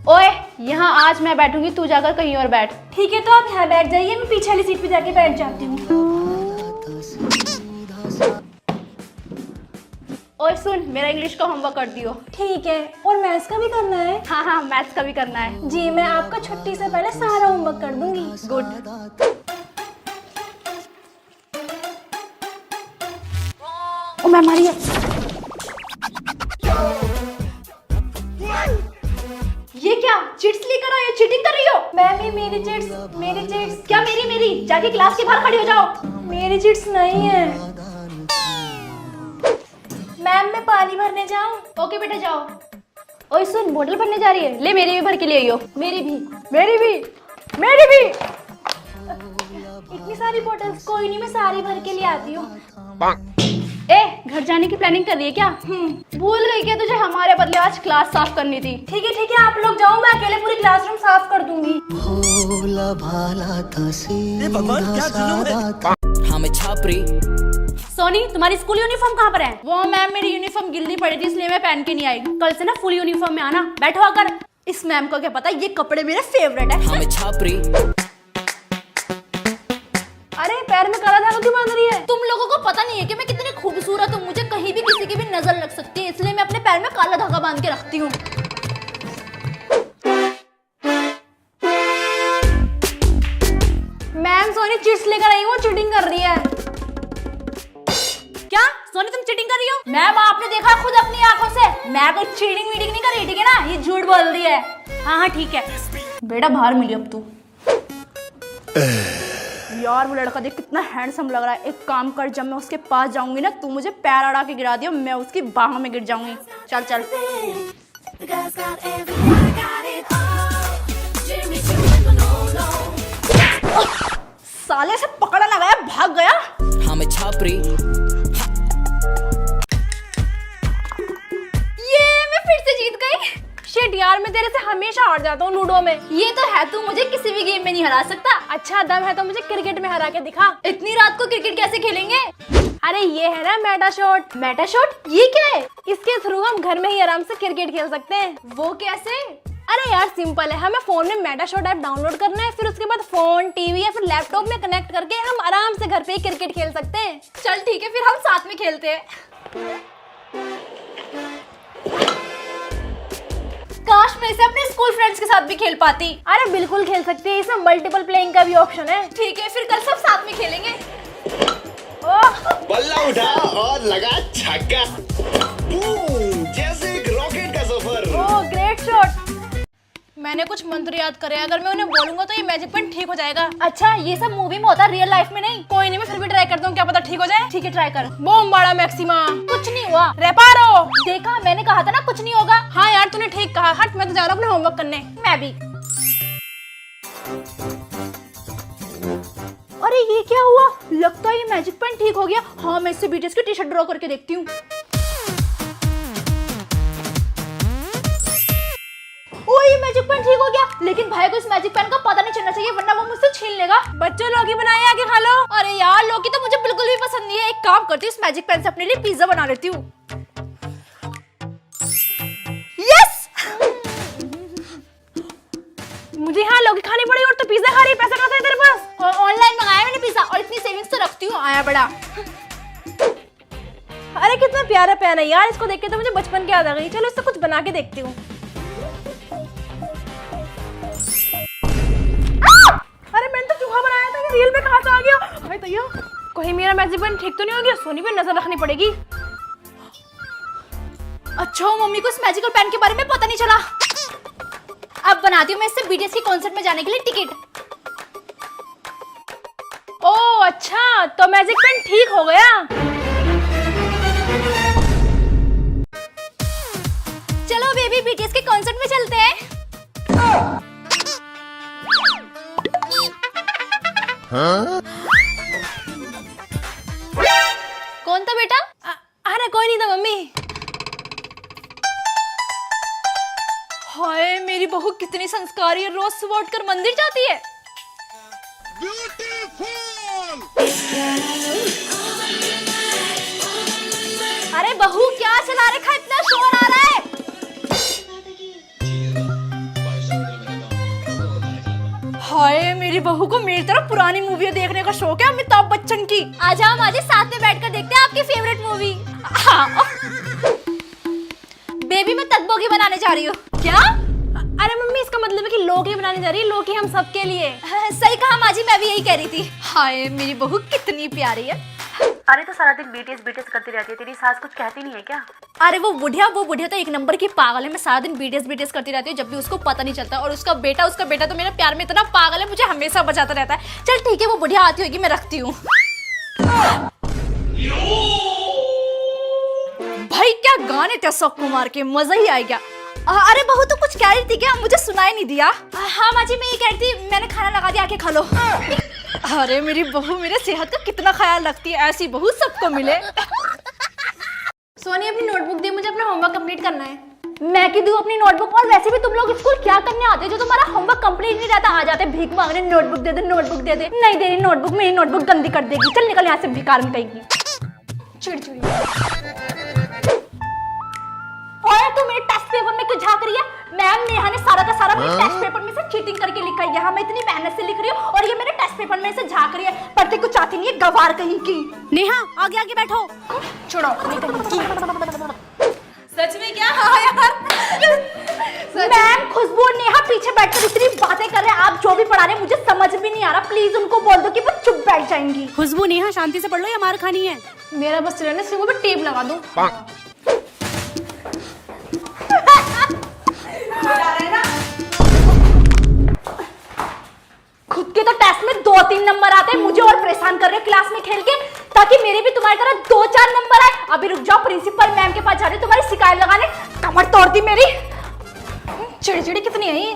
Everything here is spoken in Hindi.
ओए, यहाँ आज मैं बैठूंगी, तू जाकर कहीं और बैठ। ठीक है, तो आप यहाँ बैठ जाइए, मैं पीछे वाली सीट पे जाके बैठ जाती हूँ। ओए सुन, मेरा इंग्लिश का होमवर्क कर दियो। ठीक है, और मैथ्स का भी करना है? हाँ हाँ, मैथ्स का भी करना है। जी, मैं आपका छुट्टी से पहले सारा होमवर्क कर दूंगी। गुड। ओ मैम आ रही है। ये क्या चिट्स लेकर आई हो? चीटिंग कर रही हो? मैम, ये मेरी चिट्स। क्या मेरी? जाके क्लास के बाहर खड़ी हो जाओ। मेरी चिट्स नहीं है। मैम, मैं पानी भरने जाऊं? ओके बेटा जाओ। ओए सुन, बोतल भरने जा रही है? ले मेरी भी भर के ले आइयो। मेरी भी। इतनी सारी बोतल्स? कोई नहीं, मैं सारी भर के ले आती हूँ। ए, घर जाने की प्लानिंग कर रही है क्या? भूल गई क्या तुझे हमारे बदले आज क्लास साफ करनी थी? ठीक है, आप लोग जाओ, मैं अकेले पूरी क्लासरूम साफ कर दूंगी। भोला भाला था सीधा हमें छापरी। सोनी, तुम्हारी स्कूल यूनिफॉर्म कहाँ पर है? वो मैम, मेरी यूनिफॉर्म गिल्ली पड़ी थी इसलिए मैं पहन के नहीं आई। कल से ना फुल यूनिफॉर्म में आना। बैठो आकर। इस मैम को क्या पता ये कपड़े मेरे फेवरेट है। हमें छापरी। अरे, पैर में काला धागा क्यों बांध रही है? तुम लोगों को पता नहीं है कि मैं कितनी खूबसूरत हूँ? मुझे कहीं भी किसी की भी नजर लग सकती है, इसलिए मैं अपने पैर में काला धागा बांध के रखती हूँ। मैम, सोनी चिट्स लेकर आई हूँ, चीटिंग कर रही है। क्या सोनी, तुम चीटिंग कर रही हो? मैम, आपने देखा खुद अपनी आंखों से। मैं कोई चीटिंग वीटिंग नहीं कर रही, ठीक है ना? ये झूठ बोल रही है। हाँ ठीक है बेटा, बाहर मिली अब तू। यार वो लड़का देख कितना हैंडसम लग रहा है। एक काम कर, जब मैं उसके पास जाऊंगी ना, तू मुझे पैर अड़ा के गिरा दियो, मैं उसकी बाहों में गिर जाऊंगी। चल। साले से पकड़ा ना गया, भाग गया। हमें छापरी। ये मैं फिर से जीत गई। शिट यार, मैं तेरे से हमेशा हार जाता हूँ लूडो में। ये तो है, तू मुझे किसी भी गेम में नहीं हरा सकता। अच्छा दम है तो मुझे क्रिकेट में हरा के दिखा। इतनी रात को क्रिकेट कैसे खेलेंगे? अरे ये है ना मेटा शॉट। Meta shot? ये क्या है? इसके थ्रू हम घर में ही आराम से क्रिकेट खेल सकते हैं। वो कैसे? अरे यार सिंपल है, हमें फोन में मेटा शॉट ऐप डाउनलोड करना है, फिर उसके बाद फोन, टीवी या फिर लैपटॉप में कनेक्ट करके हम आराम से घर पे ही क्रिकेट खेल सकते हैं। चल ठीक है, फिर हम साथ में खेलते हैं। काश मैं इसे अपने स्कूल फ्रेंड्स के साथ भी खेल पाती। अरे बिल्कुल खेल सकते हैं, इसमें मल्टीपल प्लेइंग का भी ऑप्शन है। ठीक है, फिर कल सब साथ में खेलेंगे। बल्ला उठा और लगा छक्का। जैसे एक रॉकेट का सफर। Oh great shot. मैंने कुछ मंत्र याद करे, अगर मैं उन्हें बोलूंगा तो ये मैजिक पेन ठीक हो जाएगा। अच्छा, ये सब मूवी में होता है, रियल लाइफ में नहीं। कोई नहीं, मैं फिर भी ट्राई करता हूँ, क्या पता ठीक हो जाए। ठीक है, ट्राई कर। बूम बाड़ा मैक्सिमा। कुछ नहीं हुआ। रेपारो। देखा, मैंने कहा था ना कुछ नहीं होगा। हाँ यार, तूने ठीक कहा। हट, मैं तो जा रहा हूँ अपना होमवर्क करने। मैं भी। अरे ये क्या हुआ? लगता है ये मैजिक पेन ठीक हो गया। हाँ, मैं इससे बीटीएस की टी शर्ट ड्रॉ करके देखती हूँ। ये मैजिक पेन ठीक हो गया, लेकिन भाई को इस मैजिक पेन का पता नहीं चलना चाहिए, वरना वो मुझसे छीन लेगा। बच्चों, लौकी बनाए, आके खा लो। अरे यार, लौकी तो मुझे बिल्कुल भी पसंद नहीं है। एक काम करती हूँ, इस मैजिक पेन से अपने लिए पिज्जा बना लेती हूँ। यस! मुझे हाँ लौकी खानी पड़ी और तो पिज्जा खा रही। पैसा कहाँ से तेरे पास? ऑनलाइन मंगाया मैंने पिज्जा, और इतनी सेविंग्स तो रखती हूँ। आया बड़ा। अरे कितना प्यारा प्यारा है यार, इसको देख के तो मुझे बचपन की याद आ गई। चलो इससे कुछ बना के देखती हूँ। अरे मैंने तो चूहा बनाया था, ये रियल में कहाँ से आ गया? अरे तैया, कहीं मेरा मैजिक पेन ठीक तो नहीं हो गया? सोनी पे नजर रखनी पड़ेगी। अच्छा, मम्मी को इस मैजिकल पेन के बारे में पता नहीं चला। अब बनाती हूँ मैं इससे बीटीएस के कॉन्सर्ट में जाने के लिए टिकट। ओह अच्छा, तो मैजिक पेन ठीक हो गया। चलो बेबी, बीटीएस के कॉन्सर्ट में चलते हैं। हाँ? कौन था बेटा? अरे कोई नहीं था मम्मी। हाय, मेरी बहू कितनी संस्कारी है, रोज सुबह उठकर मंदिर जाती है। अरे बहू, क्या चला रखा, इतना शोर आ रहा है? हाय मेरी बहू को मेरी तरह पुरानी मूवी देखने का शौक है, अमिताभ बच्चन की। आ जाओ माँ जी, साथ में बैठकर देखते हैं आपकी फेवरेट मूवी। हाँ। बेबी मैं तकबोगी बनाने जा रही हूँ। क्या? अरे मम्मी इसका मतलब है कि लोकी बनाने जा रही है, लोकी हम सबके लिए। सही कहा माँ जी, मैं भी यही कह रही थी। हाय मेरी बहू कितनी प्यारी है। अरे तो सारा दिन बीटीएस करती रहती है, तेरी सास कुछ कहती नहीं है क्या? अरे वो बुढ़िया तो एक नंबर की पागल है। मैं सारा दिन बीटीएस करती रहती हूँ, जब भी उसको पता नहीं चलता। और उसका बेटा तो मेरे प्यार में इतना पागल है, मुझे हमेशा बचाता रहता है। चल ठीक है, वो बुढ़िया आती होगी, मैं रखती हूँ। भाई क्या गाने थे अशोक कुमार के, मजा ही आ गया। अरे बहू तू कुछ कह रही थी क्या? मुझे सुनाई नहीं दिया। हाँ माँ जी, मैं ये कह रही थी, मैंने खाना लगा दिया, आके खा लो। अरे मेरी बहू मेरे सेहत का कितना ख्याल रखती है, ऐसी बहू सबको मिले। सोनी अपनी नोटबुक दे, मुझे अपना होमवर्क कंप्लीट करना है। मैं क्यों दूं अपनी नोटबुक? और वैसे भी तुम लोग स्कूल क्या करने आते हो जो तुम्हारा होमवर्क कंप्लीट नहीं रहता? आ जाते भीख मांगने, नोटबुक दे दे, नोटबुक दे दे। नहीं दे रही नोटबुक, मेरी नोटबुक गंदी कर देगी। चल निकल यहाँ से, बेकार में कहेगी। चिड़चिड़ी। और तू मेरे टेस्ट पेपर में क्यों झांक रही है? मैम नेहा ने सारा का सारा मेरे टेस्ट पेपर में से चीटिंग करके लिखा है। यहाँ मैं इतनी मेहनत से लिख रही हूँ और ये मेरे टेस्ट पेपर में से झांक रही है। पढ़ते कुछ आती नहीं है, गवार कहीं की। नेहा आगे आगे बैठो। छोड़ो, नहीं करनी। सच में क्या? हाँ यार। मैम खुशबू और नेहा पीछे बैठकर इतनी बातें कर रहे हैं, आप जो भी पढ़ा रहे हैं मुझे समझ भी नहीं आ रहा। प्लीज उनको बोल दो कि वो चुप बैठ जाएंगी। खुशबू नेहा शांति से पढ़ लो या मार खानी है। मेरा बस चलने सिर्फ पे टेप लगा दो। खुद के तो टेस्ट में 2-3 नंबर आते हैं, मुझे और परेशान कर रहे हो क्लास में खेल के, ताकि मेरे भी तुम्हारी तरह 2-4 नंबर आए। अभी रुक जाओ, प्रिंसिपल मैम के पास जा रही हूँ तुम्हारी शिकायत लगाने। कमर तोड़ दी मेरी। चिड़चिड़ी कितनी है ये?